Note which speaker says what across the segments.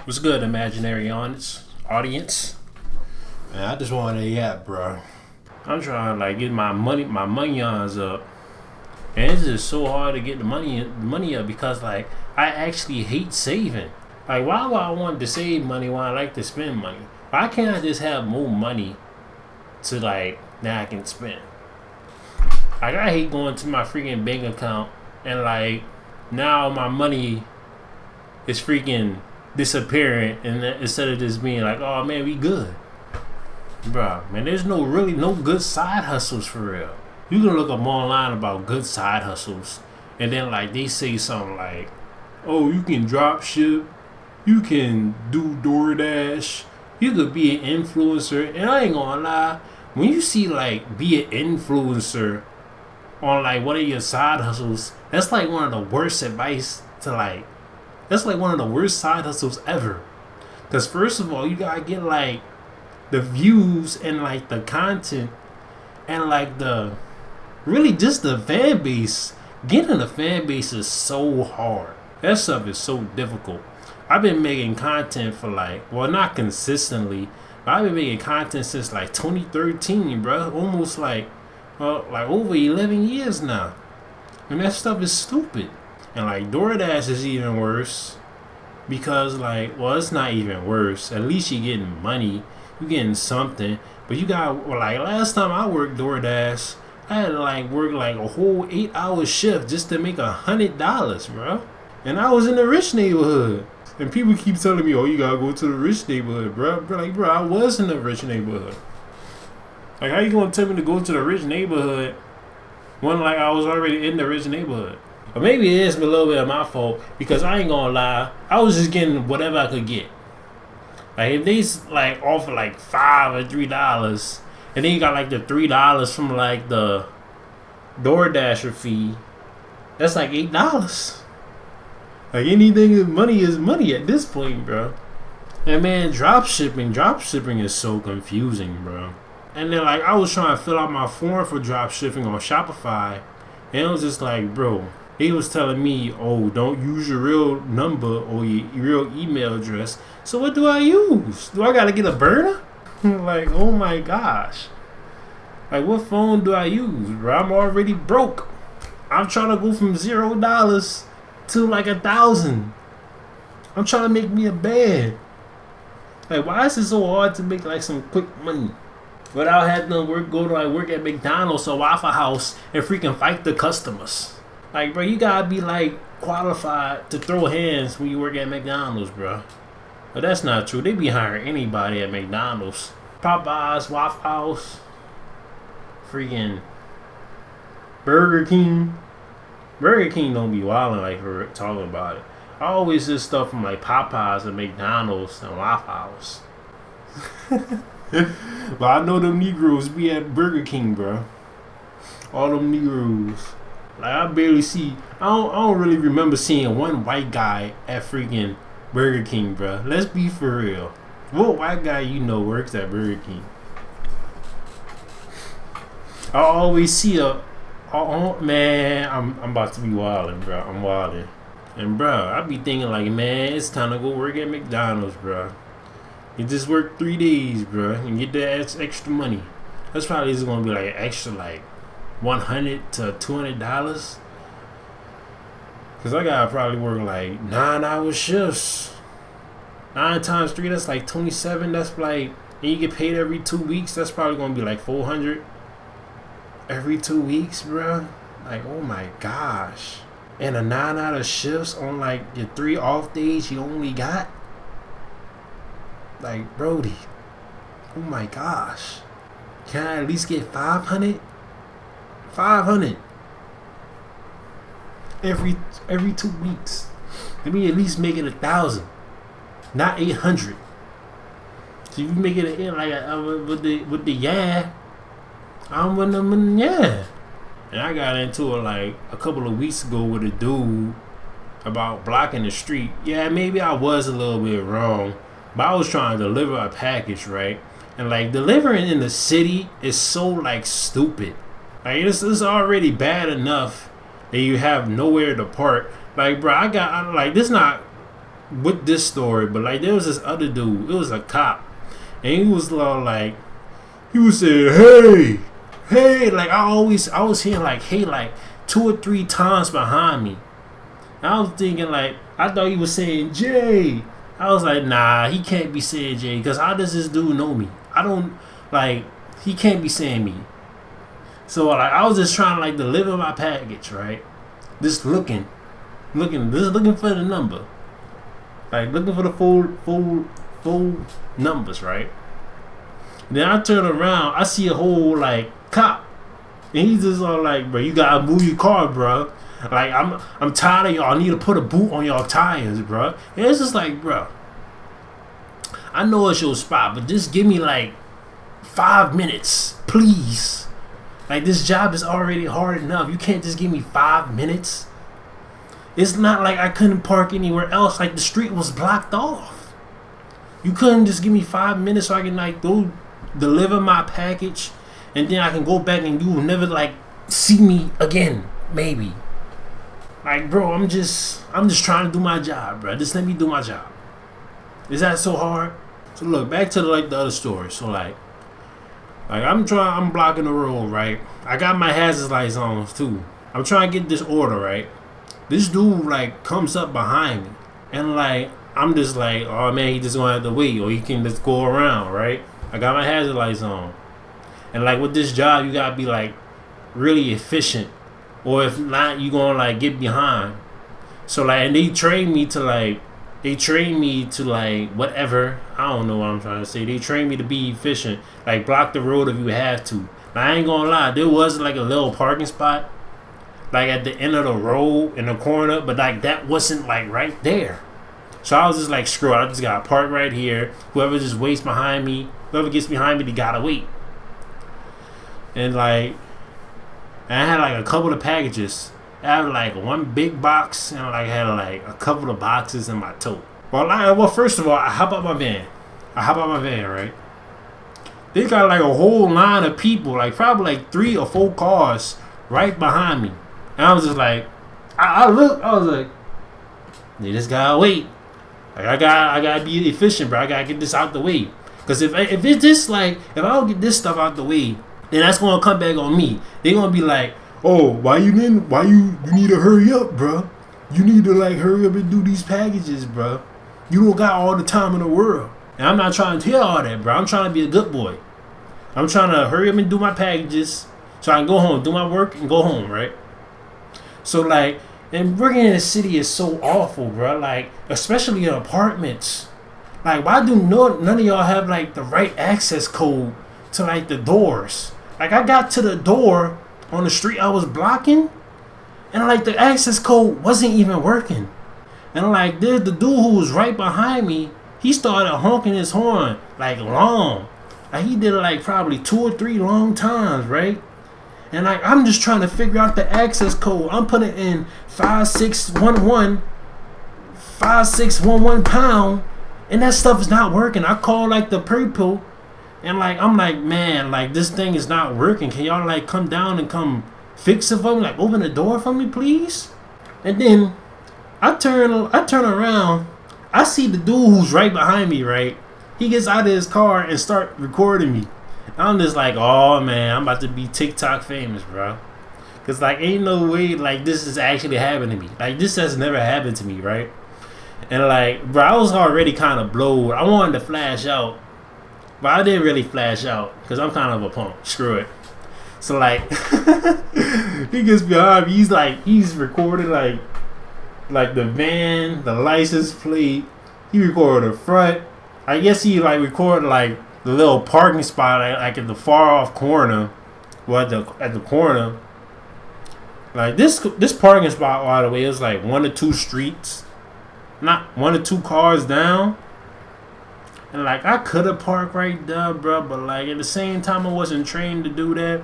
Speaker 1: What's good, imaginary audience? Man, I just want to yap, bro. I'm trying to get my money ons up, and it's just so hard to get the money up because I actually hate saving. Why would I want to save money when I like to spend money? Why can't I just have more money to that I can spend? I hate going to my freaking bank account and now my money is freaking disappearing, and instead of just being oh man, we good, bro. Man, there's no good side hustles for real. You can look up online about good side hustles, and then they say something oh, you can drop ship, you can do DoorDash, you could be an influencer. And I ain't gonna lie, when you see be an influencer on one of your side hustles, that's one of the worst advice to that's one of the worst side hustles ever. Because first of all, you gotta get the views and the content and the really just the fan base. Getting a fan base is so hard. That stuff is so difficult. I've been making content for well, not consistently, but I've been making content since 2013, bro. Almost over 11 years now. And that stuff is stupid. And DoorDash is even worse because well, it's not even worse. At least you're getting money, you're getting something. But you got last time I worked DoorDash, I had to work a whole 8-hour shift just to make $100, bro. And I was in the rich neighborhood. And people keep telling me, oh, you gotta go to the rich neighborhood, bro. Bro, I was in the rich neighborhood. How you gonna tell me to go to the rich neighborhood when I was already in the rich neighborhood? Or maybe it is a little bit of my fault, because I ain't gonna lie, I was just getting whatever I could get. If they offer $5 or $3, and then you got the $3 from the DoorDasher fee, that's $8. Anything, money is money at this point, bro. And man, drop shipping is so confusing, bro. And then I was trying to fill out my form for drop shipping on Shopify, and it was just bro, he was telling me, oh, don't use your real number or your real email address. So what do I use? Do I gotta get a burner? Oh my gosh. What phone do I use, bro? I'm already broke. I'm trying to go from $0 to 1,000. I'm trying to make me a bed. Why is it so hard to make some quick money without having to go to work at McDonald's or Waffle House and freaking fight the customers? Bro, you gotta be qualified to throw hands when you work at McDonald's, bro. But that's not true. They be hiring anybody at McDonald's, Popeyes, Waffle House, freaking Burger King. Burger King don't be wildin' for talking about it. I always just stuff from Popeyes and McDonald's and Waffle House. But I know them Negroes be at Burger King, bro. All them Negroes. I barely see. I don't really remember seeing one white guy at freaking Burger King, bro. Let's be for real. What white guy works at Burger King? I always see oh man, I'm about to be wildin', bro. I'm wildin'. And bro, I be thinking man, it's time to go work at McDonald's, bro. You just work 3 days, bro, and get that extra money. That's probably just gonna be an extra $100 to $200. Cause I gotta probably work 9-hour shifts. 9 times 3, that's 27. That's and you get paid every 2 weeks. That's probably gonna be 400 every 2 weeks, bro. Oh my gosh. And a 9-hour shifts on your 3 off days you only got. Brody. Oh my gosh. Can I at least get 500? 500 every 2 weeks. Let me at least make it 1,000, not 800. So if you make it with the yeah, I'm with them, yeah. And I got into it a couple of weeks ago with a dude about blocking the street. Yeah, maybe I was a little bit wrong, but I was trying to deliver a package, right? And delivering in the city is so stupid. It's already bad enough that you have nowhere to park. Bro, this not with this story, but like there was this other dude. It was a cop, and he was like, he was saying, "Hey, hey!" Like I was hearing like, "Hey," like 2 or 3 times behind me. And I was thinking like, I thought he was saying Jay. I was like, nah, he can't be saying Jay, because how does this dude know me? I don't like. He can't be saying me. So like I was just trying to like deliver my package, right? Just looking for the number, like looking for the full numbers, right? Then I turn around, I see a whole like cop, and he's just all like, "Bro, you gotta move your car, bro. Like I'm tired of y'all. I need to put a boot on y'all tires, bro." And it's just like, bro, I know it's your spot, but just give me like 5 minutes, please. Like this job is already hard enough. You can't just give me 5 minutes. It's not like I couldn't park anywhere else. Like the street was blocked off. You couldn't just give me 5 minutes so I can like go deliver my package, and then I can go back and you will never like see me again, maybe. Like, bro, I'm just trying to do my job, bro. Just let me do my job. Is that so hard? So look, back to like the other story. So like I'm blocking the road, right? I got my hazard lights on too. I'm trying to get this order, right? This dude like comes up behind me, and like I'm just like, oh man, he just gonna have to wait, or he can just go around, right? I got my hazard lights on, and like with this job, you gotta be like really efficient, or if not, you gonna like get behind. So like, and they train me to like whatever. I don't know what I'm trying to say. They train me to be efficient, like block the road if you have to. Now, I ain't gonna lie, there was like a little parking spot, like at the end of the road in the corner, but like that wasn't like right there. So I was just like, screw it, I just gotta park right here. Whoever just waits behind me, whoever gets behind me, they gotta wait. And like, I had like a couple of packages. I had like one big box, and like had like a couple of boxes in my tote. Well, first of all, I hop out my van, right? They got like a whole line of people, like probably like 3 or 4 cars right behind me. And I was just like, I was like, they just gotta wait. Like I gotta be efficient, bro. I gotta get this out the way. Cause if it's just like, if I don't get this stuff out the way, then that's gonna come back on me. They gonna be like, oh, why you need to hurry up, bro? You need to like hurry up and do these packages, bro. You don't got all the time in the world. And I'm not trying to hear all that, bro. I'm trying to be a good boy. I'm trying to hurry up and do my packages so I can go home, do my work, and go home, right? So like, and working in the city is so awful, bro. Like, especially in apartments. Like, why do none of y'all have like the right access code to like the doors? Like, I got to the door on the street I was blocking, and like the access code wasn't even working. And like, there's the dude who was right behind me. He started honking his horn like long. Like he did it like probably 2 or 3 long times, right? And like, I'm just trying to figure out the access code. I'm putting in 5611 pound, and that stuff is not working. I call like the people, and like I'm like, man, like this thing is not working. Can y'all like come down and come fix it for me? Like open the door for me, please. And then I turn around. I see the dude who's right behind me, right? He gets out of his car and start recording me. I'm just like, oh man, I'm about to be TikTok famous, bro. Cause like, ain't no way like this is actually happening to me. Like this has never happened to me, right? And like, bro, I was already kind of blowed. I wanted to flash out, but I didn't really flash out because I'm kind of a punk. Screw it. So like, he gets behind me. He's recorded like the van, the license plate. He recorded the front. I guess he like recorded like the little parking spot like at the far off corner. Well, at the corner. Like this parking spot, by the way, is like 1 or 2 streets, not 1 or 2 cars down. And like I could have parked right there, bro, but like at the same time I wasn't trained to do that.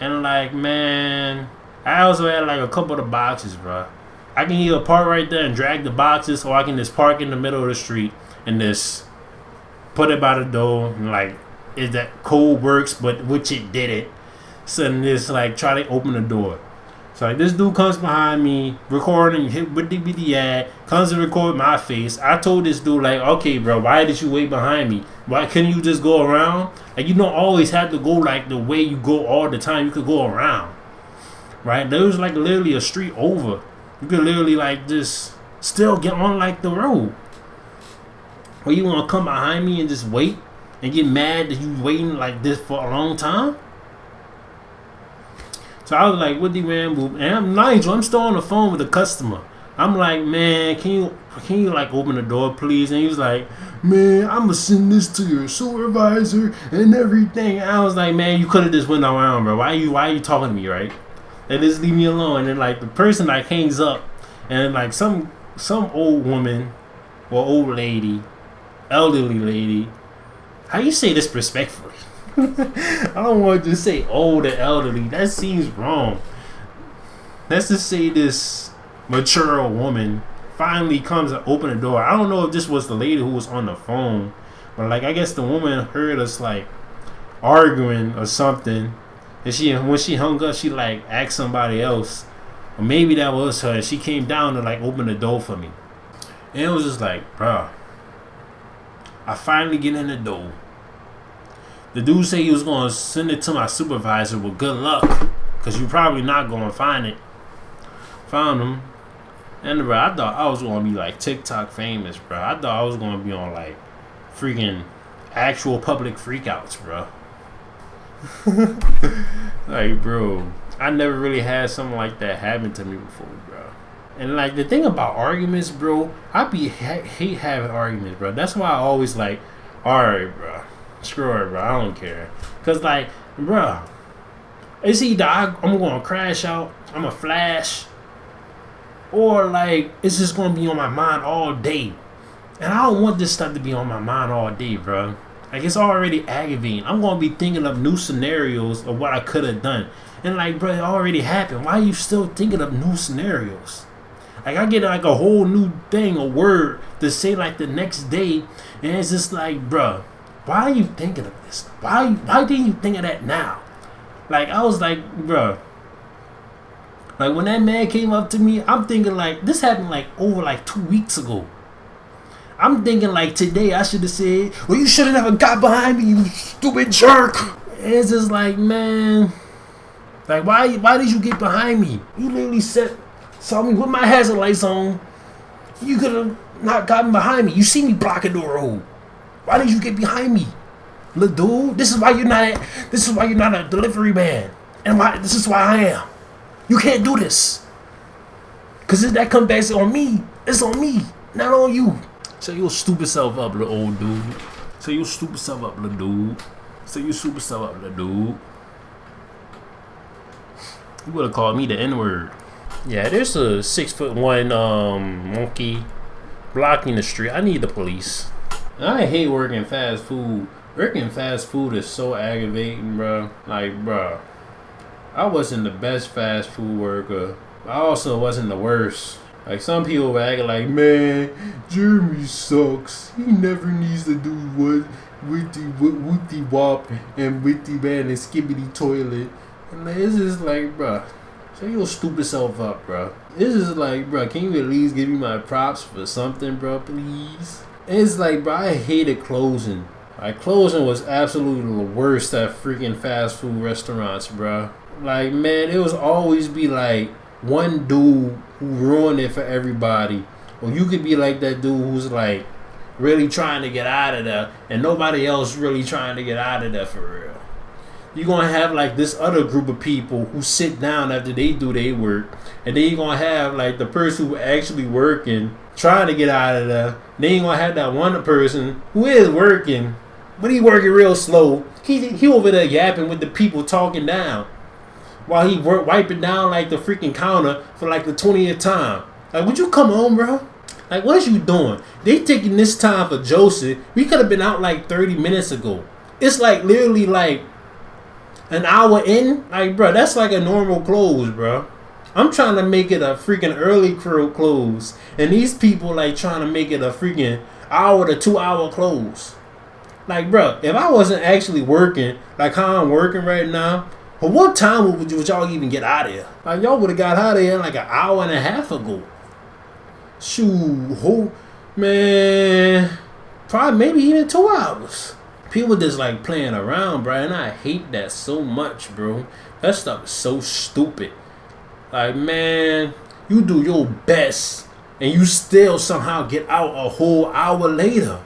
Speaker 1: And like, man, I also had like a couple of the boxes, bro. I can either park right there and drag the boxes, or I can just park in the middle of the street and just put it by the door. And like, if that code works, but which it didn't. So then just like try to open the door. So like this dude comes behind me, recording, hit with the ad, comes to record my face. I told this dude like, okay, bro, why did you wait behind me? Why couldn't you just go around? Like you don't always have to go like the way you go all the time. You could go around, right? There was like literally a street over. You could literally like just still get on like the road. Or you want to come behind me and just wait and get mad that you waiting like this for a long time? So I was like, what the man, boo? And I'm still on the phone with the customer. I'm like, man, can you like open the door, please? And he was like, man, I'm gonna send this to your supervisor and everything. And I was like, man, you could have just went around, bro. Why are you talking to me, right? And just leave me alone. And then like the person like hangs up, and like some old woman or old lady, elderly lady. How you say this respectfully? I don't want to say old or elderly. That seems wrong. Let's just say this mature woman finally comes and open the door. I don't know if this was the lady who was on the phone, but like I guess the woman heard us like arguing or something, and when she hung up, she like asked somebody else, or maybe that was her. She came down to like open the door for me, and it was just like, bruh. I finally get in the door. The dude said he was going to send it to my supervisor with good luck, because you're probably not going to find it. Found him. And bro, I thought I was going to be like TikTok famous, bro. I thought I was going to be on like freaking actual public freakouts, bro. Like, bro, I never really had something like that happen to me before, bro. And like the thing about arguments, bro, I hate having arguments, bro. That's why I always like, alright, bro. Screw it, bro. I don't care. Cause like, bro, it's either I'm gonna crash out, I'm gonna flash, or like it's just gonna be on my mind all day. And I don't want this stuff to be on my mind all day, bro. Like it's already aggravating. I'm gonna be thinking of new scenarios of what I could have done. And like, bro, it already happened. Why are you still thinking of new scenarios? Like I get like a whole new thing, a word to say like the next day, and it's just like, bro, why are you thinking of this? Why didn't you think of that now? Like I was like, bro, like when that man came up to me, I'm thinking like this happened like over like 2 weeks ago. I'm thinking like today I should have said, well, you should have never got behind me, you stupid jerk. And it's just like, man, like why did you get behind me? You literally saw me with my hazard lights on. You could have not gotten behind me. You see me blocking the road. Why did you get behind me, little dude? This is why you're not a delivery man, and this is why I am. You can't do this, cause if that comes back on me, it's on me, not on you. So you stupid self up, little old dude. So you stupid self up, little dude. So you stupid self up, little dude. You would have called me the N-word. Yeah, there's a 6'1" monkey blocking the street. I need the police. I hate working fast food. Working fast food is so aggravating, bro. Like, bro, I wasn't the best fast food worker. I also wasn't the worst. Like, some people were acting like, man, Jeremy sucks. He never needs to do what with the wop and with the man and skibbity toilet. And like, it's just like, bro, so your stupid self up, bro. This is like, bro, can you at least give me my props for something, bro, please? It's like, bro, I hated closing. Like, closing was absolutely the worst at freaking fast food restaurants, bro. Like, man, it was always be like one dude who ruined it for everybody. Or you could be like that dude who's like really trying to get out of there and nobody else really trying to get out of there for real. You're going to have like this other group of people who sit down after they do their work, and then you're going to have like the person who actually working trying to get out of there. Then you're going to have that one person who is working, but he working real slow. He over there yapping with the people talking down while he wiping down like the freaking counter for like the 20th time. Like, would you come on, bro? Like, what is you doing? They taking this time for Joseph. We could have been out like 30 minutes ago. It's like literally like an hour in. Like, bro, that's like a normal close, bro. I'm trying to make it a freaking early close, and these people like trying to make it a freaking hour to 2 hour close. Like, bro, if I wasn't actually working like how I'm working right now, But what time would y'all even get out of here? Like, y'all would have got out of here like an hour and a half ago. Shoot, man. Probably maybe even 2 hours. People just like playing around, bro. And I hate that so much, bro. That stuff is so stupid. Like, man, you do your best and you still somehow get out a whole hour later.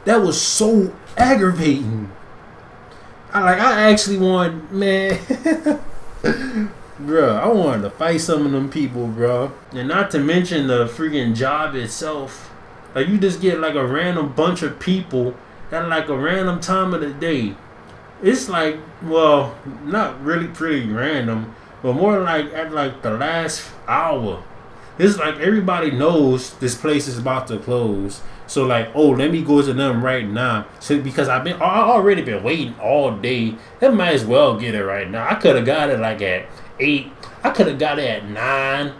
Speaker 1: That was so aggravating. I actually want, man, bro, I wanted to fight some of them people, bro. And not to mention the freaking job itself. Like, you just get like a random bunch of people at like a random time of the day. It's like, well, not really pretty random, but more like at like the last hour. It's like everybody knows this place is about to close. So like, oh, let me go to them right now. So because I already been waiting all day. I might as well get it right now. I could have got it like at 8. I could have got it at 9.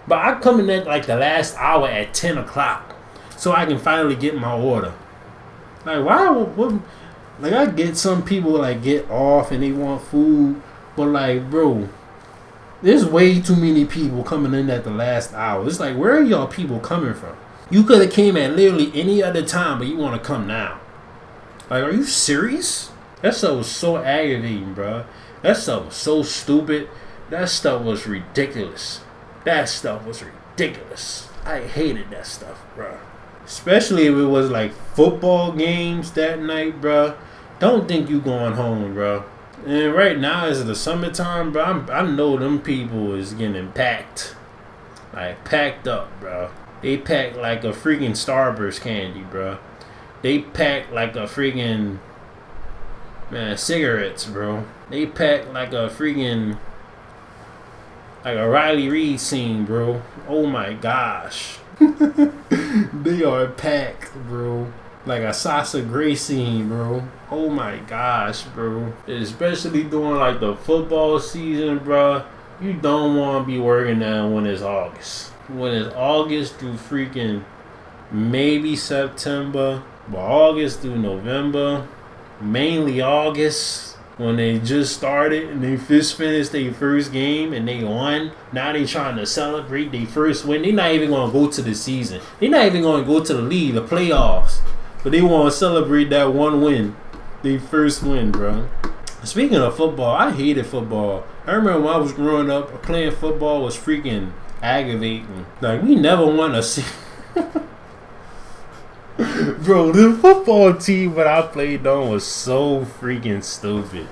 Speaker 1: But I come in at like the last hour at 10 o'clock. So I can finally get my order. Like, why? What, like, I get some people like get off and they want food. But like, bro, there's way too many people coming in at the last hour. It's like, where are y'all people coming from? You could have came at literally any other time, but you want to come now. Like, are you serious? That stuff was so aggravating, bro. That stuff was so stupid. That stuff was ridiculous. That stuff was ridiculous. I hated that stuff, bro. Especially if it was like football games that night, bro. Don't think you going home, bro. And right now is the summertime, bro. I know them people is getting packed. Like, packed up, bro. They pack like a freaking Starburst candy, bro. They pack like a freaking, man, cigarettes, bro. They pack like a freaking, like a Riley Reid scene, bro. Oh my gosh. They are packed, bro. Like a Sasha Grey scene, bro. Oh my gosh, bro. Especially during like the football season, bro. You don't want to be working now when it's August. When it's August through freaking maybe September, but August through November, mainly August, when they just started and they just finished their first game and they won. Now they trying to celebrate their first win. They're not even going to go to the season. They're not even going to go to the league, the playoffs. But they want to celebrate that one win, their first win, bro. Speaking of football, I hated football. I remember when I was growing up, playing football was freaking aggravating. Like, we never won a season. Bro, the football team that I played on was so freaking stupid.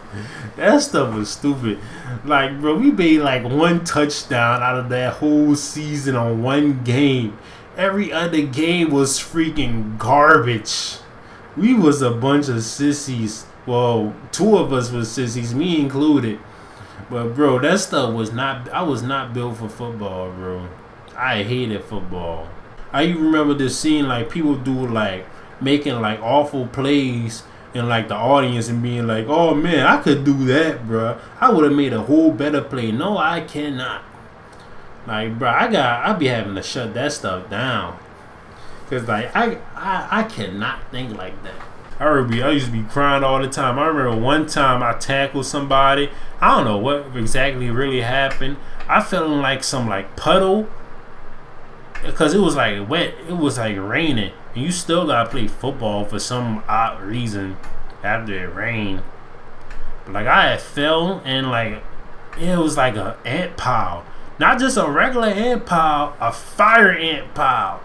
Speaker 1: That stuff was stupid. Like, bro, we made like one touchdown out of that whole season on one game. Every other game was freaking garbage. We was a bunch of sissies. Well, 2 of us was sissies, me included. But bro, that stuff was not, I was not built for football, bro. I hated football. I even remember this scene, like, people do like making like awful plays in like the audience and being like, oh man, I could do that, bro. I would have made a whole better play. No, I cannot. Like, bro, I be having to shut that stuff down. Cause like I cannot think like that. I used to be crying all the time. I remember one time I tackled somebody. I don't know what exactly really happened. I fell in like some like puddle. Because it was like wet. It was like raining. And you still gotta play football for some odd reason after it rained. But like I had fell and like it was like an ant pile. Not just a regular ant pile, a fire ant pile.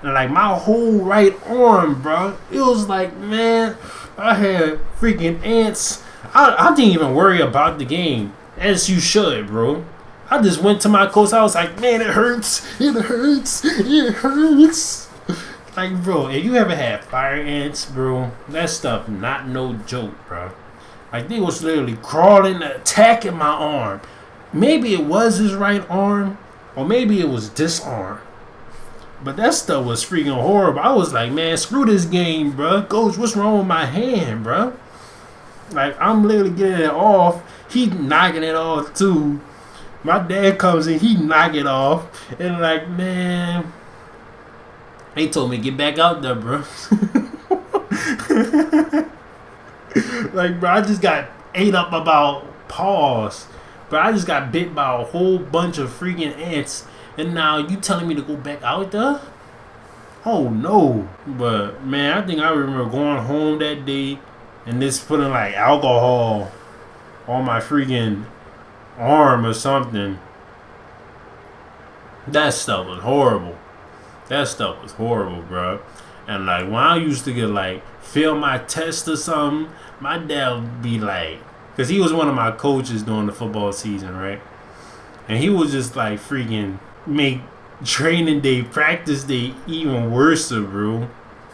Speaker 1: And like my whole right arm, bro. It was like, man, I had freaking ants. I didn't even worry about the game. As you should, bro. I just went to my coach. I was like, man, it hurts. It hurts. It hurts. Like, bro, if you ever had fire ants, bro, that stuff not no joke, bro. Like, they was literally crawling, attacking my arm. Maybe it was his right arm, or maybe it was this arm. But that stuff was freaking horrible. I was like, man, screw this game, bro. Coach, what's wrong with my hand, bro? Like, I'm literally getting it off. He knocking it off, too. My dad comes in, he knock it off. And like, man, they told me, get back out there, bro. Like, bro, I just got ate up about pause. But I just got bit by a whole bunch of freaking ants. And now you telling me to go back out there? Oh no. But man, I think I remember going home that day and just putting like alcohol on my freaking arm or something. That stuff was horrible. That stuff was horrible, bro. And like when I used to get like fail my test or something, my dad would be like, because he was one of my coaches during the football season, right? And he would just like freaking make training day, practice day even worse, bro.